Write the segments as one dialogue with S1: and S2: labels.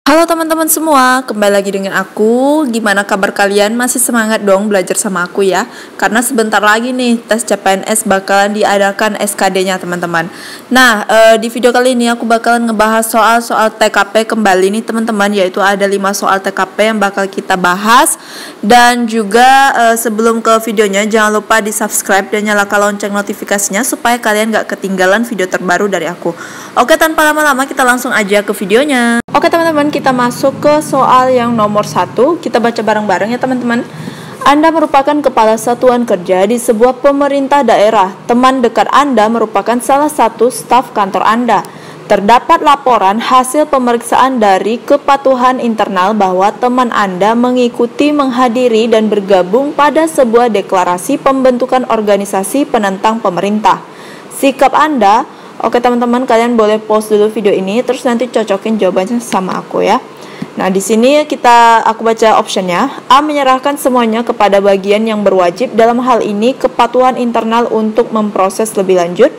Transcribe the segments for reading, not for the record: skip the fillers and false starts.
S1: Halo teman-teman semua, kembali lagi dengan aku. Gimana kabar kalian? Masih semangat dong belajar sama aku ya? Karena sebentar lagi nih tes CPNS bakalan diadakan SKD-nya teman-teman. Nah, di video kali ini aku bakalan ngebahas soal-soal TKP kembali nih teman-teman. Yaitu ada 5 soal TKP yang bakal kita bahas. Dan juga sebelum ke videonya, jangan lupa di subscribe dan nyalakan lonceng notifikasinya supaya kalian gak ketinggalan video terbaru dari aku. Oke, tanpa lama-lama kita langsung aja ke videonya. Oke teman-teman, kita masuk ke soal yang nomor 1. Kita baca bareng-bareng ya teman-teman. Anda merupakan kepala satuan kerja di sebuah pemerintah daerah. Teman dekat Anda merupakan salah satu staf kantor Anda. Terdapat laporan hasil pemeriksaan dari kepatuhan internal bahwa teman Anda mengikuti, menghadiri, dan bergabung pada sebuah deklarasi pembentukan organisasi penentang pemerintah. Sikap Anda. Oke teman-teman, kalian boleh pause dulu video ini, terus nanti cocokin jawabannya sama aku ya. Nah, di sini aku baca optionnya. A. Menyerahkan semuanya kepada bagian yang berwajib, dalam hal ini kepatuhan internal untuk memproses lebih lanjut.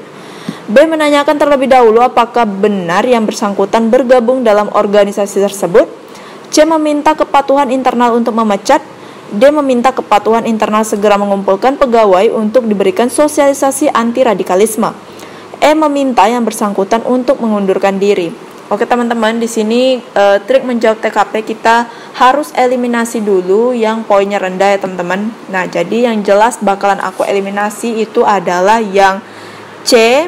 S1: B. Menanyakan terlebih dahulu apakah benar yang bersangkutan bergabung dalam organisasi tersebut. C. Meminta kepatuhan internal untuk memecat. D. Meminta kepatuhan internal segera mengumpulkan pegawai untuk diberikan sosialisasi anti radikalisme. E. Meminta yang bersangkutan untuk mengundurkan diri. Oke teman-teman, di sini trik menjawab TKP kita harus eliminasi dulu yang poinnya rendah ya teman-teman. Nah, jadi yang jelas bakalan aku eliminasi itu adalah yang C.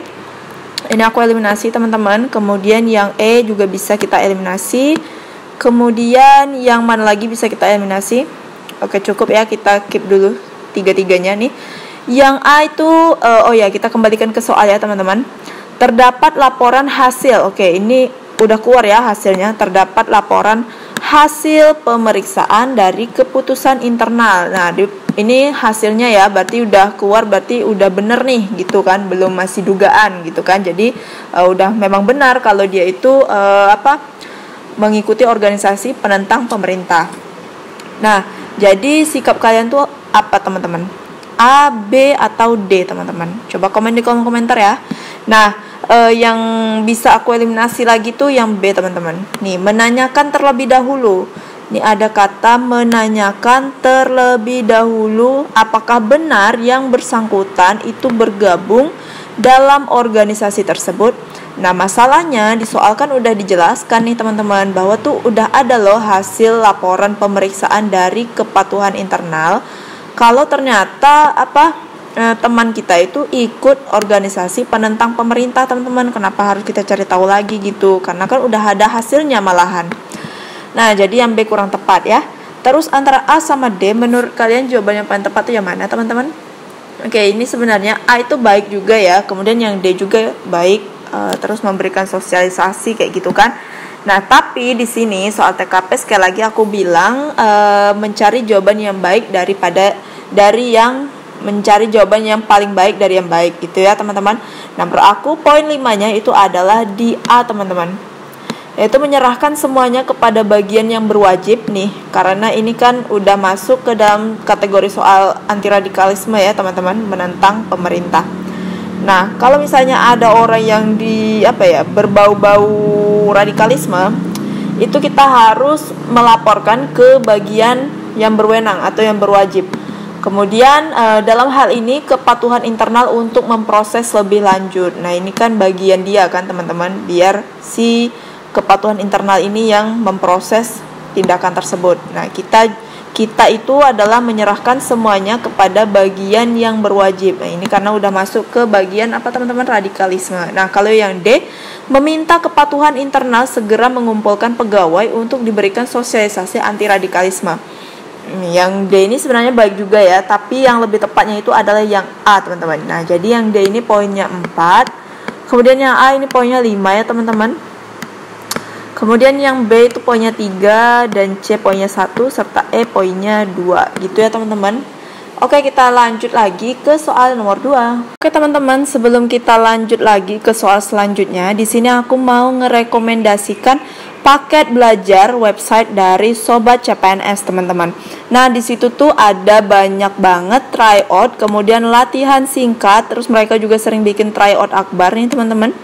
S1: Ini aku eliminasi teman-teman. Kemudian yang E juga bisa kita eliminasi. Kemudian yang mana lagi bisa kita eliminasi? Oke, cukup ya, kita keep dulu tiga-tiganya nih. Yang A itu, kita kembalikan ke soal ya teman-teman. Terdapat laporan hasil. Oke, ini udah keluar ya hasilnya. Terdapat laporan hasil pemeriksaan dari keputusan internal. Nah, ini hasilnya ya, berarti udah keluar, berarti udah bener nih gitu kan. Belum masih dugaan gitu kan. Jadi udah memang benar kalau dia itu mengikuti organisasi penentang pemerintah. Nah, jadi sikap kalian tuh apa teman-teman? A, B, atau D teman-teman. Coba komen di kolom komentar ya. Nah, yang bisa aku eliminasi lagi tuh yang B teman-teman. Nih, menanyakan terlebih dahulu. Nih ada kata menanyakan terlebih dahulu apakah benar yang bersangkutan itu bergabung dalam organisasi tersebut. Nah, masalahnya di soal kan udah dijelaskan nih teman-teman bahwa tuh udah ada loh hasil laporan pemeriksaan dari kepatuhan internal. Kalau ternyata teman kita itu ikut organisasi penentang pemerintah teman-teman, kenapa harus kita cari tahu lagi gitu? Karena kan udah ada hasilnya malahan. Nah, jadi yang B kurang tepat ya. Terus antara A sama D, menurut kalian jawaban yang paling tepat itu yang mana teman-teman? Oke, ini sebenarnya A itu baik juga ya. Kemudian yang D juga baik, terus memberikan sosialisasi kayak gitu kan. Nah, tapi di sini soal TKP sekali lagi aku bilang mencari jawaban yang baik dari yang mencari jawaban yang paling baik dari yang baik gitu ya teman-teman. Nah, menurut aku poin 5-nya itu adalah di A teman-teman. Yaitu menyerahkan semuanya kepada bagian yang berwajib nih. Karena ini kan udah masuk ke dalam kategori soal anti radikalisme ya teman-teman, menentang pemerintah. Nah, kalau misalnya ada orang yang berbau-bau radikalisme, itu kita harus melaporkan ke bagian yang berwenang atau yang berwajib. Kemudian dalam hal ini kepatuhan internal untuk memproses lebih lanjut. Nah, ini kan bagian dia kan teman-teman, biar si kepatuhan internal ini yang memproses tindakan tersebut. Nah, kita itu adalah menyerahkan semuanya kepada bagian yang berwajib. Nah, ini karena udah masuk ke bagian teman-teman, radikalisme. Nah, kalau yang D, meminta kepatuhan internal segera mengumpulkan pegawai untuk diberikan sosialisasi anti radikalisme. Yang D ini sebenarnya baik juga ya, tapi yang lebih tepatnya itu adalah yang A teman-teman. Nah, jadi yang D ini poinnya 4, kemudian yang A ini poinnya 5 ya teman-teman. Kemudian yang B itu poinnya 3 dan C poinnya 1 serta E poinnya 2 gitu ya teman-teman. Oke, kita lanjut lagi ke soal nomor 2. Oke teman-teman, sebelum kita lanjut lagi ke soal selanjutnya, di sini aku mau ngerekomendasikan paket belajar website dari Sobat CPNS teman-teman. Nah, di situ tuh ada banyak banget tryout, kemudian latihan singkat, terus mereka juga sering bikin tryout akbar nih teman-teman.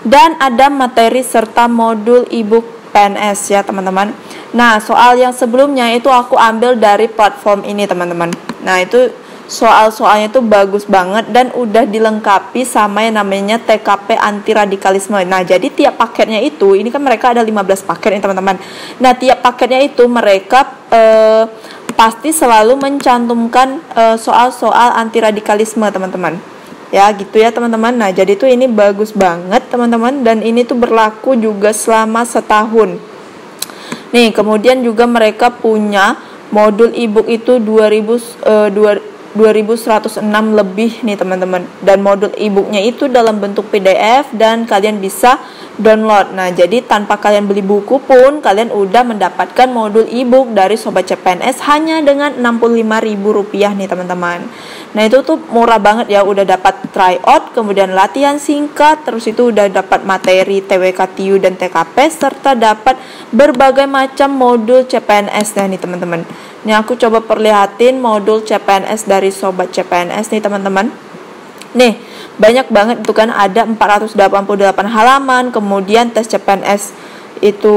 S1: Dan ada materi serta modul ebook CPNS ya teman-teman. Nah, soal yang sebelumnya itu aku ambil dari platform ini teman-teman. Nah, itu soal-soalnya itu bagus banget dan udah dilengkapi sama yang namanya TKP anti radikalisme. Nah, jadi tiap paketnya itu, ini kan mereka ada 15 paket nih teman-teman. Nah, tiap paketnya itu mereka pasti selalu mencantumkan soal-soal anti radikalisme teman-teman. Ya, gitu ya teman-teman. Nah, jadi tuh ini bagus banget teman-teman, dan ini tuh berlaku juga selama setahun. Nih, kemudian juga mereka punya modul ebook itu 2106 lebih nih teman-teman, dan modul ebooknya itu dalam bentuk PDF dan kalian bisa download. Nah, jadi tanpa kalian beli buku pun kalian udah mendapatkan modul ebook dari Sobat CPNS hanya dengan Rp65.000 nih teman-teman. Nah, itu tuh murah banget ya, udah dapat tryout, kemudian latihan singkat, terus itu udah dapat materi TWK TIU dan TKP, serta dapat berbagai macam modul CPNS nih teman-teman. Ini aku coba perlihatin modul CPNS dari Sobat CPNS nih teman-teman. Nih, banyak banget itu kan, ada 488 halaman, kemudian tes CPNS itu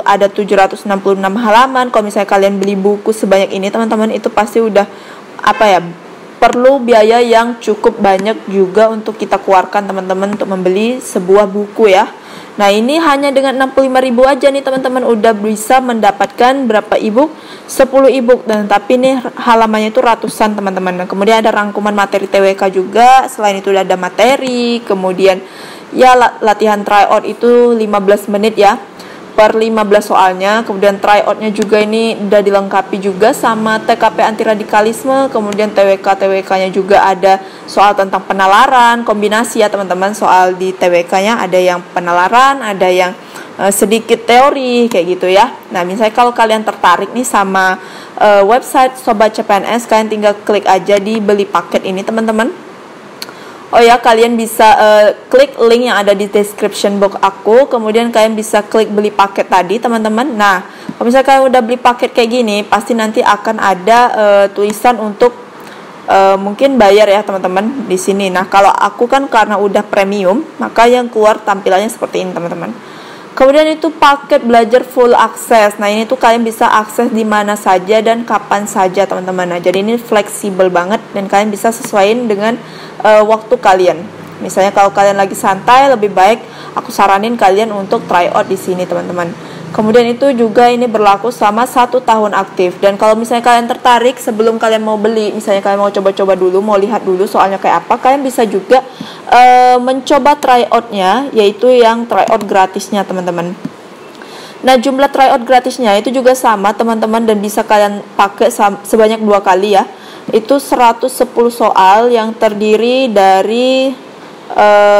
S1: ada 766 halaman. Kalau misalnya kalian beli buku sebanyak ini teman-teman, itu pasti udah perlu biaya yang cukup banyak juga untuk kita keluarkan teman-teman untuk membeli sebuah buku ya. Nah, ini hanya dengan 65.000 aja nih teman-teman udah bisa mendapatkan berapa ebook? 10 ebook, dan tapi nih halamannya itu ratusan teman-teman. Nah, kemudian ada rangkuman materi TWK juga. Selain itu ada materi, kemudian ya latihan tryout itu 15 menit ya per 15 soalnya. Kemudian tryoutnya juga ini udah dilengkapi juga sama TKP anti radikalisme. Kemudian TWK-TWK-nya juga ada soal tentang penalaran, kombinasi ya teman-teman. Soal di TWK-nya ada yang penalaran, ada yang sedikit teori kayak gitu ya. Nah, misalnya kalau kalian tertarik nih sama website Sobat CPNS, kalian tinggal klik aja di beli paket ini teman-teman. Oh ya, kalian bisa klik link yang ada di description box aku, kemudian kalian bisa klik beli paket tadi teman-teman. Nah, kalau misalnya kalian udah beli paket kayak gini, pasti nanti akan ada tulisan untuk mungkin bayar ya teman-teman di sini. Nah, kalau aku kan karena udah premium, maka yang keluar tampilannya seperti ini teman-teman. Kemudian itu paket belajar full akses. Nah, ini tuh kalian bisa akses di mana saja dan kapan saja teman-teman. Nah, jadi ini fleksibel banget dan kalian bisa sesuaiin dengan waktu kalian. Misalnya kalau kalian lagi santai, lebih baik aku saranin kalian untuk try out di sini teman-teman. Kemudian itu juga ini berlaku selama 1 tahun aktif. Dan kalau misalnya kalian tertarik sebelum kalian mau beli, misalnya kalian mau coba-coba dulu, mau lihat dulu soalnya kayak apa, kalian bisa juga mencoba tryoutnya, yaitu yang tryout gratisnya teman-teman. Nah, jumlah tryout gratisnya itu juga sama teman-teman, dan bisa kalian pakai sebanyak 2 kali ya. Itu 110 soal yang terdiri dari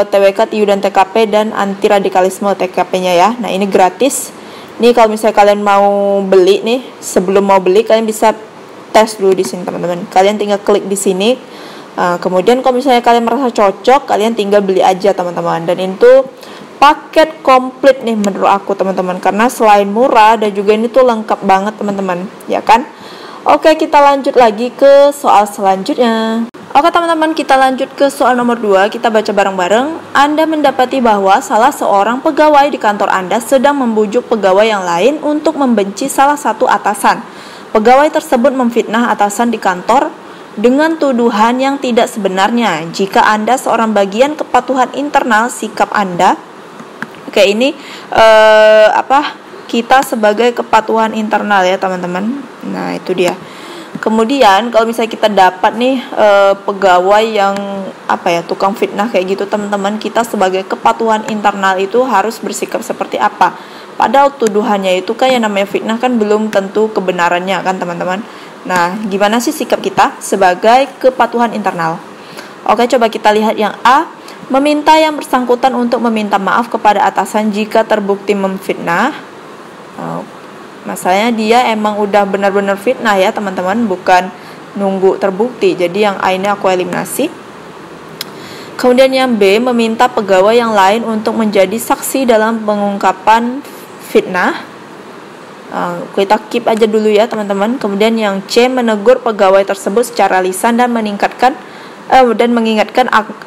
S1: TWK, TIU dan TKP dan anti radikalisme TKP-nya ya. Nah, ini gratis. Nih kalau misalnya kalian mau beli nih, sebelum mau beli kalian bisa tes dulu di sini teman-teman. Kalian tinggal klik di sini. Kemudian kalau misalnya kalian merasa cocok, kalian tinggal beli aja teman-teman. Dan itu paket komplit nih menurut aku teman-teman, karena selain murah dan juga ini tuh lengkap banget teman-teman, ya kan? Oke, kita lanjut lagi ke soal selanjutnya. Oke teman-teman, kita lanjut ke soal nomor 2. Kita baca bareng-bareng. Anda mendapati bahwa salah seorang pegawai di kantor Anda sedang membujuk pegawai yang lain untuk membenci salah satu atasan. Pegawai tersebut memfitnah atasan di kantor dengan tuduhan yang tidak sebenarnya. Jika Anda seorang bagian kepatuhan internal, sikap Anda. Oke, ini kita sebagai kepatuhan internal ya teman-teman. Nah, itu dia. Kemudian kalau misalnya kita dapat nih pegawai yang tukang fitnah kayak gitu teman-teman, kita sebagai kepatuhan internal itu harus bersikap seperti apa? Padahal tuduhannya itu kan yang namanya fitnah kan belum tentu kebenarannya kan teman-teman. Nah, gimana sih sikap kita sebagai kepatuhan internal? Oke, coba kita lihat yang A. Meminta yang bersangkutan untuk meminta maaf kepada atasan jika terbukti memfitnah. Masalahnya dia emang udah benar-benar fitnah ya teman-teman, bukan nunggu terbukti. Jadi yang A ini aku eliminasi. Kemudian yang B, meminta pegawai yang lain untuk menjadi saksi dalam pengungkapan fitnah. Kita keep aja dulu ya teman-teman. Kemudian yang C, menegur pegawai tersebut secara lisan dan mengingatkan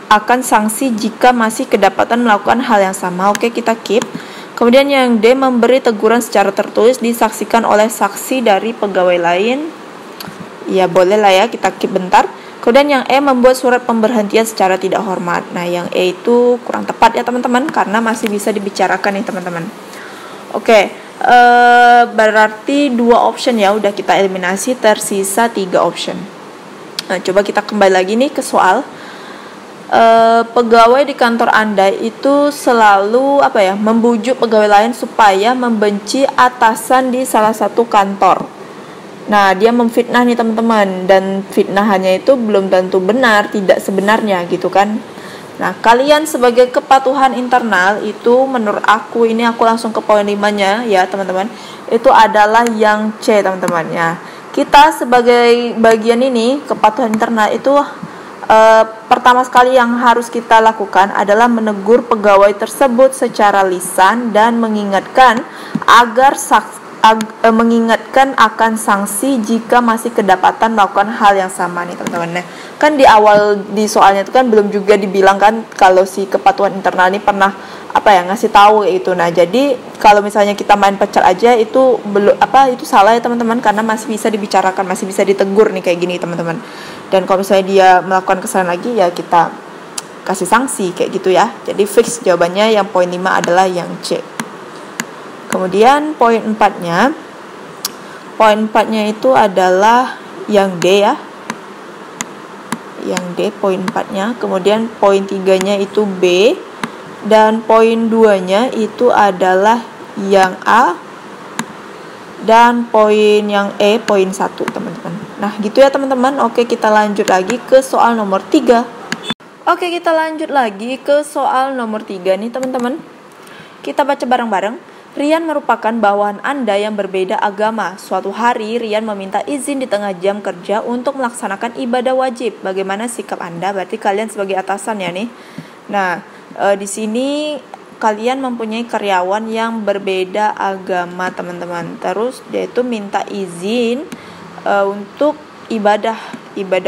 S1: akan sanksi jika masih kedapatan melakukan hal yang sama. Oke, kita keep. Kemudian yang D, memberi teguran secara tertulis disaksikan oleh saksi dari pegawai lain. Ya boleh lah ya, kita keep bentar. Kemudian yang E, membuat surat pemberhentian secara tidak hormat. Nah yang E itu kurang tepat ya teman-teman, karena masih bisa dibicarakan nih teman-teman. Oke, berarti 2 option ya udah kita eliminasi, tersisa 3 option. Nah coba kita kembali lagi nih ke soal. Pegawai di kantor Anda itu selalu membujuk pegawai lain supaya membenci atasan di salah satu kantor. Nah, dia memfitnah nih teman-teman, dan fitnahannya itu belum tentu benar, tidak sebenarnya gitu kan. Nah, kalian sebagai kepatuhan internal itu menurut aku, ini aku langsung ke poin 5-nya ya teman-teman. Itu adalah yang C teman-teman ya. Kita sebagai bagian ini kepatuhan internal itu pertama sekali yang harus kita lakukan adalah menegur pegawai tersebut secara lisan dan mengingatkan akan sanksi jika masih kedapatan melakukan hal yang sama nih teman-teman. Nah, kan di awal di soalnya itu kan belum juga dibilang kan kalau si kepatuhan internal ini pernah ngasih tahu itu. Nah, jadi kalau misalnya kita main pecat aja itu belum itu salah ya teman-teman, karena masih bisa dibicarakan, masih bisa ditegur nih kayak gini teman-teman. Dan kalau misalnya dia melakukan kesalahan lagi ya kita kasih sanksi kayak gitu ya. Jadi fix jawabannya yang poin 5 adalah yang C. Kemudian poin 4-nya itu adalah yang D ya. Yang D poin 4-nya. Kemudian poin 3-nya itu B. Dan poin 2-nya itu adalah yang A. Dan poin yang E poin 1 teman-teman. Nah gitu ya teman-teman. Oke, kita lanjut lagi ke soal nomor 3. Oke, kita lanjut lagi ke soal nomor 3 nih teman-teman. Kita baca bareng-bareng. Rian merupakan bawahan Anda yang berbeda agama. Suatu hari, Rian meminta izin di tengah jam kerja untuk melaksanakan ibadah wajib. Bagaimana sikap Anda? Berarti kalian sebagai atasan ya nih. Nah, di sini kalian mempunyai karyawan yang berbeda agama, teman-teman. Terus dia itu minta izin untuk ibadah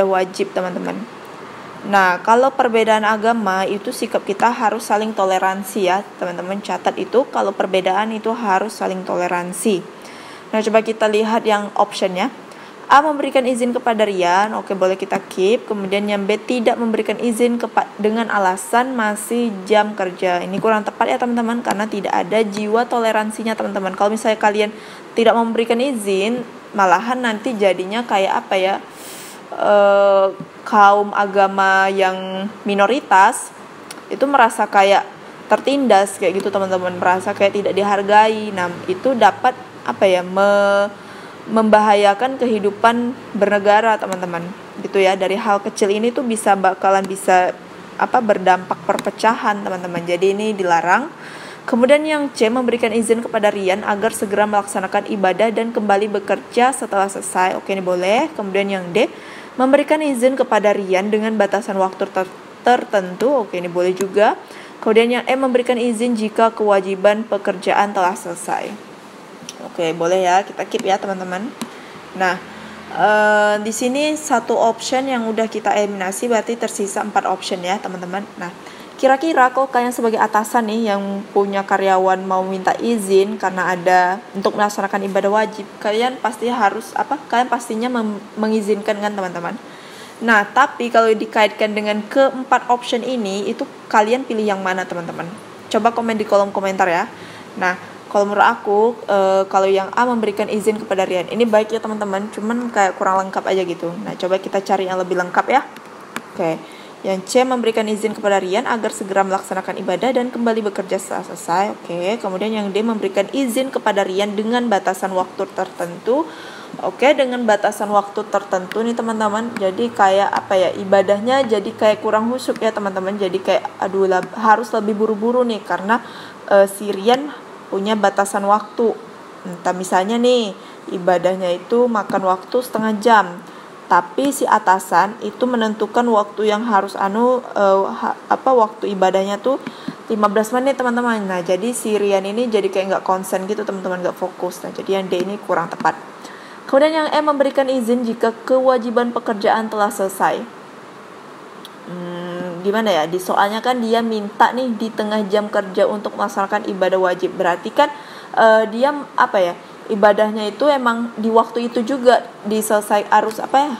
S1: wajib, teman-teman. Nah, kalau perbedaan agama itu sikap kita harus saling toleransi ya, teman-teman. Catat itu, kalau perbedaan itu harus saling toleransi. Nah, coba kita lihat yang optionnya. A, memberikan izin kepada Rian. Oke, boleh kita keep. Kemudian yang B, tidak memberikan izin dengan alasan masih jam kerja. Ini kurang tepat ya teman-teman, karena tidak ada jiwa toleransinya teman-teman. Kalau misalnya kalian tidak memberikan izin, malahan nanti jadinya kayak kaum agama yang minoritas itu merasa kayak tertindas kayak gitu teman-teman, merasa kayak tidak dihargai. Nah, itu dapat membahayakan kehidupan bernegara teman-teman gitu ya. Dari hal kecil ini tuh bakalan bisa berdampak perpecahan teman-teman. Jadi ini dilarang. Kemudian yang C, memberikan izin kepada Rian agar segera melaksanakan ibadah dan kembali bekerja setelah selesai. Oke, ini boleh. Kemudian yang D, memberikan izin kepada Rian dengan batasan waktu tertentu. Oke, ini boleh juga. Kemudian yang E, memberikan izin jika kewajiban pekerjaan telah selesai. Oke, boleh ya, kita keep ya teman-teman. Nah, di sini satu option yang udah kita eliminasi, berarti tersisa 4 option ya teman-teman. Nah, kira-kira kalau kalian sebagai atasan nih yang punya karyawan mau minta izin karena ada untuk melaksanakan ibadah wajib, kalian pastinya mengizinkan kan teman-teman. Nah, tapi kalau dikaitkan dengan keempat option ini, itu kalian pilih yang mana teman-teman? Coba komen di kolom komentar ya. Nah, kalau menurut aku, kalau yang A, memberikan izin kepada Rian, ini baik ya teman-teman, cuman kayak kurang lengkap aja gitu. Nah, coba kita cari yang lebih lengkap ya. Oke. Yang C, memberikan izin kepada Rian agar segera melaksanakan ibadah dan kembali bekerja setelah selesai. Oke. Kemudian yang D, memberikan izin kepada Rian dengan batasan waktu tertentu. Oke, dengan batasan waktu tertentu nih teman-teman. Jadi kayak ibadahnya jadi kayak kurang khusyuk ya teman-teman. Jadi kayak harus lebih buru-buru nih karena si Rian punya batasan waktu. Entah misalnya nih ibadahnya itu makan waktu setengah jam. Tapi si atasan itu menentukan waktu yang harus waktu ibadahnya tuh 15 menit teman-teman. Nah, jadi si Rian ini jadi kayak nggak konsen gitu teman-teman, nggak fokus. Nah, jadi yang D ini kurang tepat. Kemudian yang E, memberikan izin jika kewajiban pekerjaan telah selesai. gimana ya, di soalnya kan dia minta nih di tengah jam kerja untuk melaksanakan ibadah wajib. Berarti kan dia apa ya, ibadahnya itu emang di waktu itu juga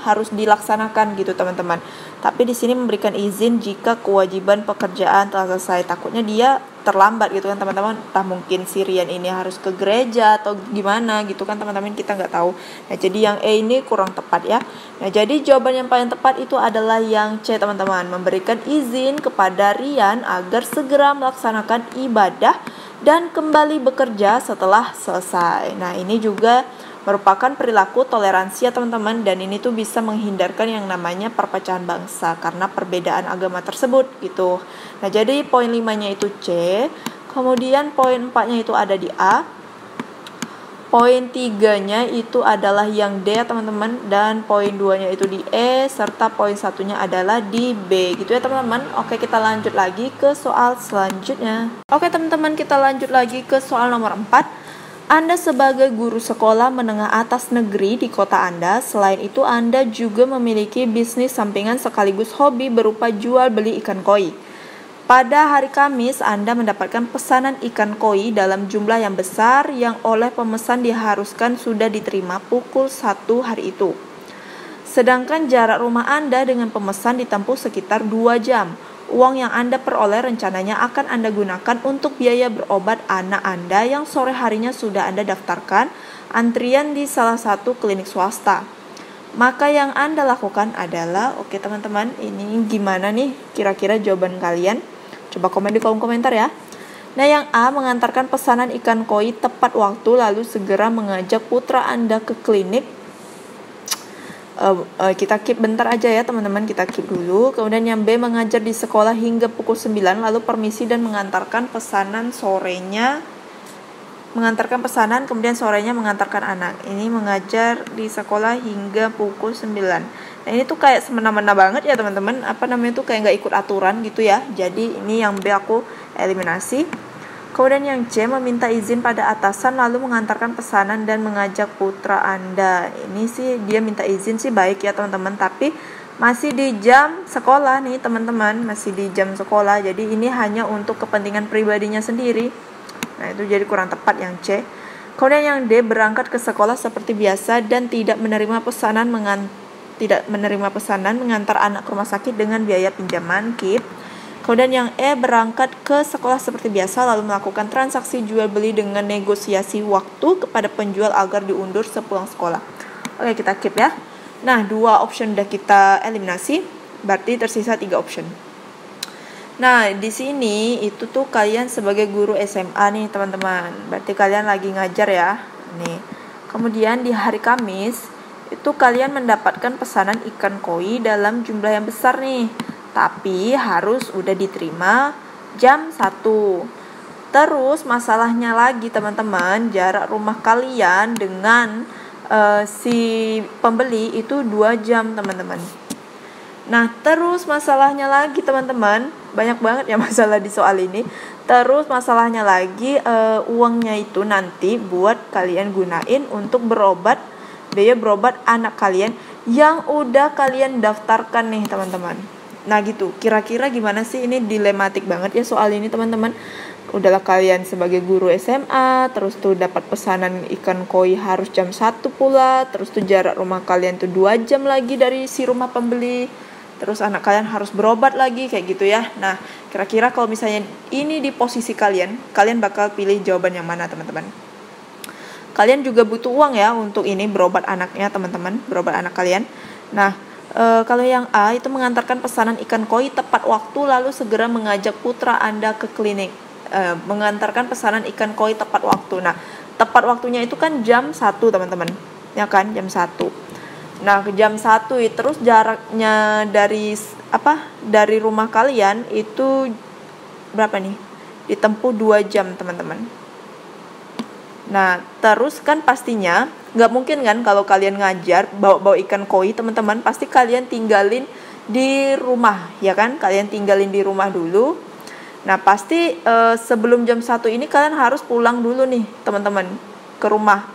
S1: harus dilaksanakan gitu teman-teman. Tapi di sini memberikan izin jika kewajiban pekerjaan telah selesai. Takutnya dia terlambat gitu kan teman-teman. Entah mungkin si Rian ini harus ke gereja atau gimana gitu kan teman-teman, kita nggak tahu. Nah jadi yang E ini kurang tepat ya. Nah jadi jawaban yang paling tepat itu adalah yang C teman-teman, memberikan izin kepada Rian agar segera melaksanakan ibadah dan kembali bekerja setelah selesai. Nah ini juga merupakan perilaku toleransi ya teman-teman, dan ini tuh bisa menghindarkan yang namanya perpecahan bangsa karena perbedaan agama tersebut gitu. Nah jadi poin 5-nya itu C, kemudian poin 4-nya itu ada di A, poin 3-nya itu adalah yang D ya teman-teman, dan poin 2-nya itu di E, serta poin 1-nya adalah di B gitu ya teman-teman. Oke, kita lanjut lagi ke soal selanjutnya. Oke teman-teman, kita lanjut lagi ke soal nomor 4. Anda sebagai guru sekolah menengah atas negeri di kota Anda, selain itu Anda juga memiliki bisnis sampingan sekaligus hobi berupa jual beli ikan koi. Pada hari Kamis, Anda mendapatkan pesanan ikan koi dalam jumlah yang besar yang oleh pemesan diharuskan sudah diterima pukul 1 hari itu. Sedangkan jarak rumah Anda dengan pemesan ditempuh sekitar 2 jam. Uang yang Anda peroleh rencananya akan Anda gunakan untuk biaya berobat anak Anda yang sore harinya sudah Anda daftarkan antrian di salah satu klinik swasta. Maka yang Anda lakukan adalah, oke teman-teman, ini gimana nih kira-kira jawaban kalian? Coba komen di kolom komentar ya. Nah yang A, mengantarkan pesanan ikan koi tepat waktu lalu segera mengajak putra Anda ke klinik. Kita keep bentar aja ya teman-teman, kita keep dulu. Kemudian yang B, mengajar di sekolah hingga pukul 9 lalu permisi dan mengantarkan pesanan kemudian sorenya mengantarkan anak. Ini mengajar di sekolah hingga pukul 9. Nah ini tuh kayak semena-mena banget ya teman-teman, tuh kayak nggak ikut aturan gitu ya. Jadi ini yang B aku eliminasi. Kemudian yang C, meminta izin pada atasan lalu mengantarkan pesanan dan mengajak putra Anda. Ini sih dia minta izin sih baik ya teman-teman, tapi masih di jam sekolah nih teman-teman, masih di jam sekolah. Jadi ini hanya untuk kepentingan pribadinya sendiri. Nah itu jadi kurang tepat yang C. Kemudian yang D, berangkat ke sekolah seperti biasa dan tidak menerima pesanan mengantar anak ke rumah sakit dengan biaya pinjaman KIP. Kemudian yang E, berangkat ke sekolah seperti biasa lalu melakukan transaksi jual beli dengan negosiasi waktu kepada penjual agar diundur sepulang sekolah. Oke, kita keep ya. Nah, 2 option udah kita eliminasi, berarti tersisa 3 option. Nah, di sini itu tuh kalian sebagai guru SMA nih teman-teman. Berarti kalian lagi ngajar ya. Nih. Kemudian di hari Kamis itu kalian mendapatkan pesanan ikan koi dalam jumlah yang besar nih. Tapi harus udah diterima jam 1. Terus masalahnya lagi teman-teman, jarak rumah kalian dengan si pembeli itu 2 jam teman-teman. Nah terus masalahnya lagi teman-teman, banyak banget ya masalah di soal ini. Terus masalahnya lagi uangnya itu nanti buat kalian gunain untuk biaya berobat anak kalian yang udah kalian daftarkan nih teman-teman. Nah gitu, kira-kira gimana sih, ini dilematik banget ya soal ini teman-teman. Udahlah kalian sebagai guru SMA, terus tuh dapat pesanan ikan koi harus jam 1 pula, terus tuh jarak rumah kalian tuh 2 jam lagi dari si rumah pembeli, terus anak kalian harus berobat lagi, kayak gitu ya. Nah, kira-kira kalau misalnya ini di posisi kalian bakal pilih jawaban yang mana teman-teman? Kalian juga butuh uang ya untuk ini berobat anaknya teman-teman, berobat anak kalian. Nah, kalau yang A itu mengantarkan pesanan ikan koi tepat waktu lalu segera mengajak putra Anda ke klinik. Mengantarkan pesanan ikan koi tepat waktu. Nah, tepat waktunya itu kan jam 1 teman-teman. Ya kan, jam 1. Nah, ke jam 1 terus jaraknya dari rumah kalian itu berapa nih? Ditempuh 2 jam teman-teman. Nah, terus kan pastinya nggak mungkin kan kalau kalian ngajar bawa ikan koi teman-teman, pasti kalian tinggalin di rumah ya kan, kalian tinggalin di rumah dulu. Nah pasti sebelum jam 1 ini kalian harus pulang dulu nih teman-teman ke rumah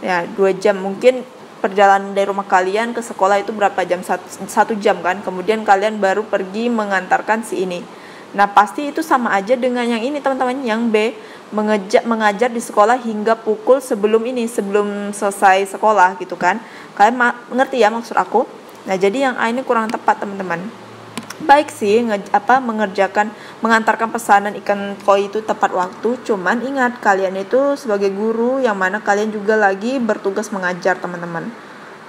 S1: ya, 2 jam mungkin perjalanan dari rumah kalian ke sekolah itu berapa jam? 1 jam kan. Kemudian kalian baru pergi mengantarkan si ini. Nah pasti itu sama aja dengan yang ini teman-teman, yang B, mengajar di sekolah hingga pukul sebelum selesai sekolah gitu kan. Kalian ngerti ya maksud aku? Nah jadi yang A ini kurang tepat teman-teman. Baik sih mengantarkan pesanan ikan koi itu tepat waktu, cuman ingat kalian itu sebagai guru yang mana kalian juga lagi bertugas mengajar teman-teman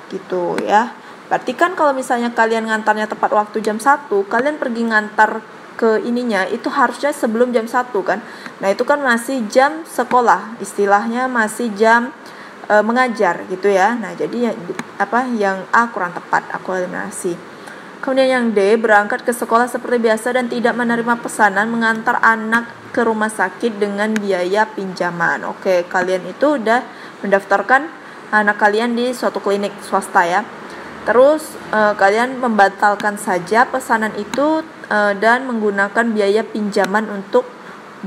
S1: gitu ya. Berarti kan kalau misalnya kalian ngantarnya tepat waktu jam 1, kalian pergi ngantar ke ininya itu harusnya sebelum jam 1 kan. Nah itu kan masih jam sekolah, istilahnya masih jam mengajar gitu ya. Nah jadi yang A kurang tepat, aku eliminasi. Kemudian yang D, berangkat ke sekolah seperti biasa dan tidak menerima pesanan, mengantar anak ke rumah sakit dengan biaya pinjaman. Oke, kalian itu udah mendaftarkan anak kalian di suatu klinik swasta ya. Terus kalian membatalkan saja pesanan itu dan menggunakan biaya pinjaman untuk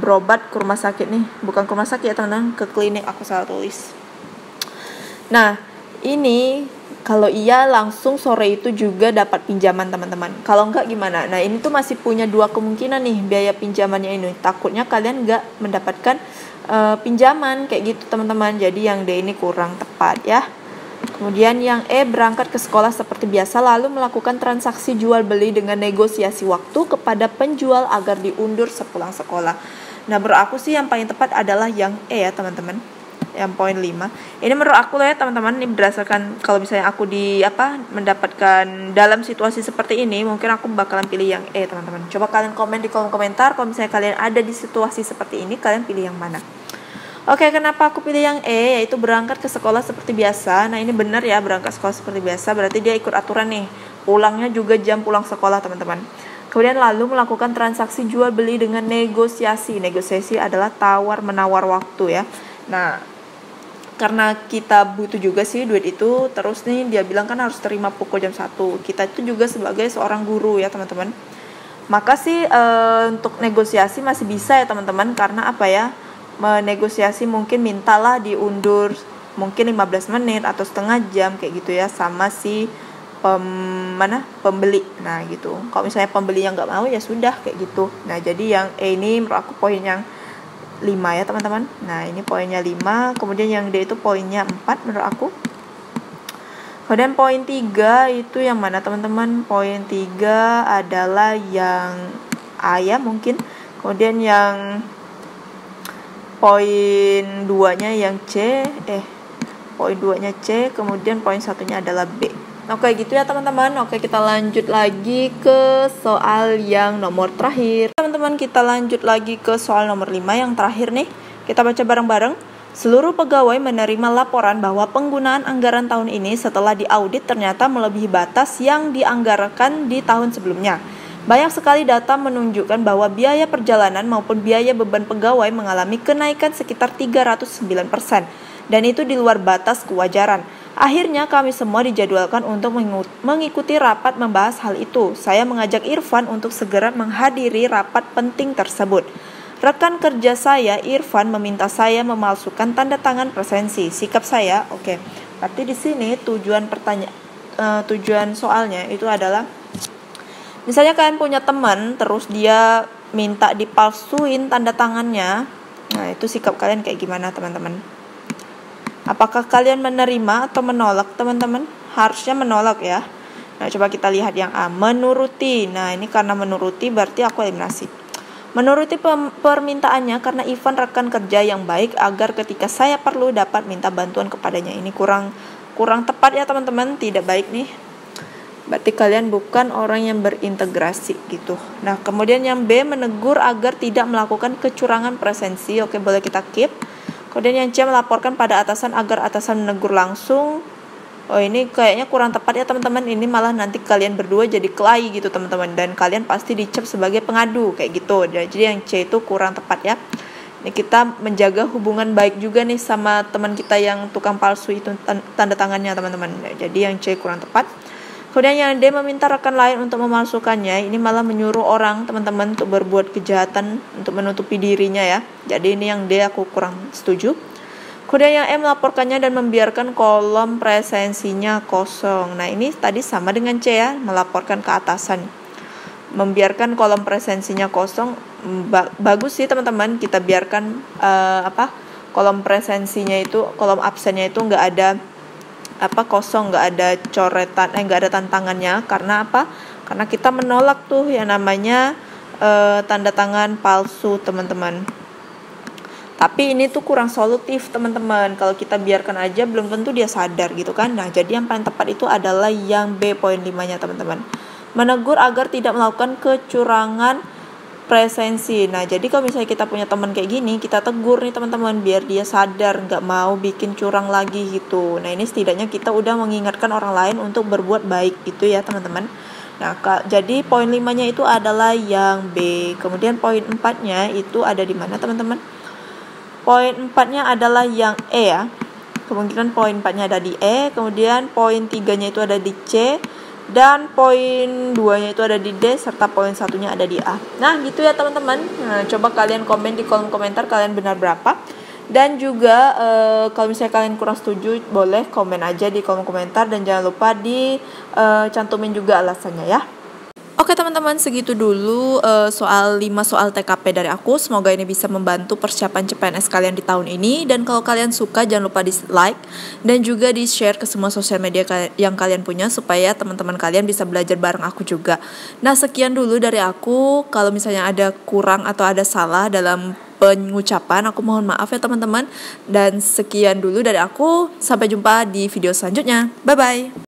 S1: berobat ke rumah sakit nih. Bukan ke rumah sakit ya teman-teman, ke klinik, aku salah tulis. Nah, ini kalau iya langsung sore itu juga dapat pinjaman teman-teman. Kalau enggak gimana? Nah ini tuh masih punya 2 kemungkinan nih biaya pinjamannya ini. Takutnya kalian enggak mendapatkan pinjaman kayak gitu teman-teman. Jadi yang D ini kurang tepat ya. Kemudian yang E, berangkat ke sekolah seperti biasa lalu melakukan transaksi jual beli dengan negosiasi waktu kepada penjual agar diundur sepulang sekolah. Nah menurut aku sih yang paling tepat adalah yang E ya teman-teman, yang poin 5. Ini menurut aku ya teman-teman, ini berdasarkan kalau misalnya aku mendapatkan dalam situasi seperti ini, mungkin aku bakalan pilih yang E teman-teman. Coba kalian komen di kolom komentar kalau misalnya kalian ada di situasi seperti ini, kalian pilih yang mana. Oke, kenapa aku pilih yang E, yaitu berangkat ke sekolah seperti biasa. Nah ini benar ya, berangkat sekolah seperti biasa, berarti dia ikut aturan nih. Pulangnya juga jam pulang sekolah teman-teman. Kemudian lalu melakukan transaksi jual beli dengan negosiasi. Negosiasi adalah tawar menawar waktu ya. Nah karena kita butuh juga sih duit itu, terus nih dia bilang kan harus terima pukul jam 1. Kita itu juga sebagai seorang guru ya teman-teman. Maka sih untuk negosiasi masih bisa ya teman-teman, karena apa ya, menegosiasi mungkin mintalah diundur mungkin 15 menit atau setengah jam kayak gitu ya sama si pembeli. Nah gitu. Kalau misalnya pembeli yang nggak mau ya sudah kayak gitu. Nah jadi yang E ini menurut aku poin yang 5 ya teman-teman. Nah ini poinnya 5. Kemudian yang D itu poinnya 4 menurut aku. Kemudian poin 3 itu yang mana teman-teman? Poin 3 adalah yang A ya mungkin. Kemudian yang poin 2-nya yang C. Poin 2-nya C. Kemudian poin 1-nya adalah B. Oke gitu ya teman-teman. Oke, kita lanjut lagi ke soal yang nomor terakhir. Teman-teman, kita lanjut lagi ke soal nomor 5 yang terakhir nih. Kita baca bareng-bareng. Seluruh pegawai menerima laporan bahwa penggunaan anggaran tahun ini setelah diaudit ternyata melebihi batas yang dianggarkan di tahun sebelumnya. Banyak sekali data menunjukkan bahwa biaya perjalanan maupun biaya beban pegawai mengalami kenaikan sekitar 309%, dan itu di luar batas kewajaran. Akhirnya kami semua dijadwalkan untuk mengikuti rapat membahas hal itu. Saya mengajak Irfan untuk segera menghadiri rapat penting tersebut. Rekan kerja saya, Irfan, meminta saya memalsukan tanda tangan presensi. Sikap saya, oke. Berarti di sini tujuan soalnya itu adalah, misalnya kalian punya teman, terus dia minta dipalsuin tanda tangannya. Nah itu sikap kalian kayak gimana teman-teman? Apakah kalian menerima atau menolak teman-teman? Harusnya menolak ya. Nah coba kita lihat yang A, menuruti. Nah ini karena menuruti berarti aku eliminasi. Menuruti permintaannya karena Ivan rekan kerja yang baik agar ketika saya perlu dapat minta bantuan kepadanya. Ini kurang tepat ya teman-teman, tidak baik nih. Berarti kalian bukan orang yang berintegrasi gitu. Nah kemudian yang B, menegur agar tidak melakukan kecurangan presensi. Oke, boleh kita keep. Kemudian yang C, melaporkan pada atasan agar atasan menegur langsung. Oh ini kayaknya kurang tepat ya teman-teman. Ini malah nanti kalian berdua jadi kelahi gitu teman-teman, dan kalian pasti dicap sebagai pengadu kayak gitu. Jadi yang C itu kurang tepat ya. Ini kita menjaga hubungan baik juga nih sama teman kita yang tukang palsu itu tanda tangannya teman-teman. Jadi yang C kurang tepat. Kemudian yang D, meminta rekan lain untuk memalsukannya. Ini malah menyuruh orang teman-teman untuk berbuat kejahatan untuk menutupi dirinya ya. Jadi ini yang D aku kurang setuju. Kemudian yang E, melaporkannya dan membiarkan kolom presensinya kosong. Nah, ini tadi sama dengan C ya, melaporkan ke atasan. Membiarkan kolom presensinya kosong, bagus sih teman-teman, kita biarkan kolom presensinya itu, kolom absennya itu nggak ada kosong, nggak ada coretan, nggak ada tantangannya. Karena apa? Karena kita menolak tuh yang namanya tanda tangan palsu, teman-teman. Tapi ini tuh kurang solutif, teman-teman. Kalau kita biarkan aja belum tentu dia sadar gitu kan. Nah, jadi yang paling tepat itu adalah yang B, poin 5-nya, teman-teman. Menegur agar tidak melakukan kecurangan presensi. Nah, jadi kalau misalnya kita punya teman kayak gini, kita tegur nih teman-teman biar dia sadar, nggak mau bikin curang lagi gitu. Nah, ini setidaknya kita udah mengingatkan orang lain untuk berbuat baik gitu ya teman-teman. Nah, jadi poin 5-nya itu adalah yang B. Kemudian poin 4-nya itu ada di mana teman-teman? Poin 4-nya adalah yang E ya. Kemungkinan poin 4-nya ada di E. Kemudian poin 3-nya itu ada di C. Dan poin 2-nya itu ada di D. Serta poin 1-nya ada di A. Nah gitu ya teman-teman. Nah, coba kalian komen di kolom komentar kalian benar berapa. Dan juga kalau misalnya kalian kurang setuju, boleh komen aja di kolom komentar. Dan jangan lupa cantumin juga alasannya ya. Oke teman-teman, segitu dulu soal 5 soal TKP dari aku. Semoga ini bisa membantu persiapan CPNS kalian di tahun ini. Dan kalau kalian suka, jangan lupa di like dan juga di share ke semua sosial media yang kalian punya, supaya teman-teman kalian bisa belajar bareng aku juga. Nah, sekian dulu dari aku. Kalau misalnya ada kurang atau ada salah dalam pengucapan, aku mohon maaf ya teman-teman. Dan sekian dulu dari aku. Sampai jumpa di video selanjutnya. Bye-bye.